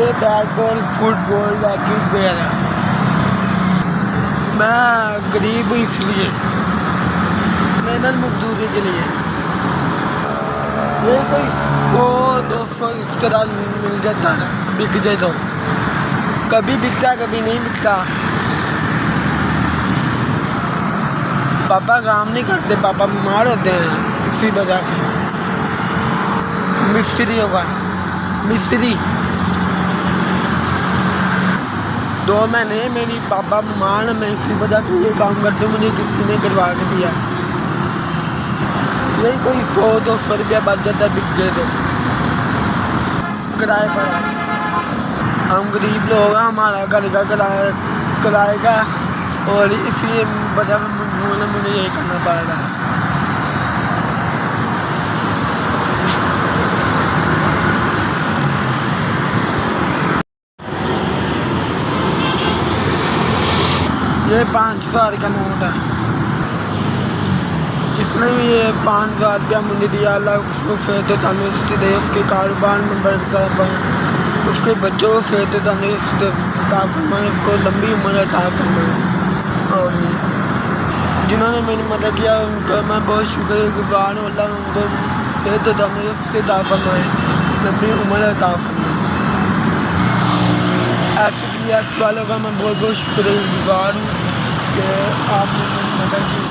ये bat ball football racket वगैरह। मैं गरीब हूँ इसलिए मेहनत मजदूरी के लिए ये कोई 100-200 इस तरह मिल जाता है, बिक जाए तो। कभी बिकता कभी नहीं बिकता। पापा काम नहीं करते, पापा बीमार होते हैं, इसी वजह से। मिस्त्री होगा, मिस्त्री 2 महीने मेरी पापा बीमार है, मैं इसी वजह से ये काम करते हूँ, मुझे किसी ने करवा के दिया। यही कोई 100-200 रुपया बच जाता है बिक गए तो किराए पर। हम गरीब लोग हैं, हमारा घर का किराए का, और इसलिए वजह से मुझे यही करना पड़ रहा है। ये 5,000 का नोट है। जिसने भी ये 5,000 रुपया मुझे दिया, अल्लाह उसको सेहत तंदुरुस्ती दे, उसके कारोबार में बरकत पाए, उसके बच्चों को सेहत तंदुरुस्ती अता फरमाए, उसको लंबी उम्र अता फरमाए। और जिन्होंने मेरी मदद किया उनका मैं बहुत शुक्रगुजार हूँ। अल्लाह उनको सेहत तंदुरुस्ती अता फरमाए, लंबी उम्र अता फरमाए। SBS वालों का मैं बहुत बहुत शुक्रगुजार हूँ कि आपने मेरी मदद की।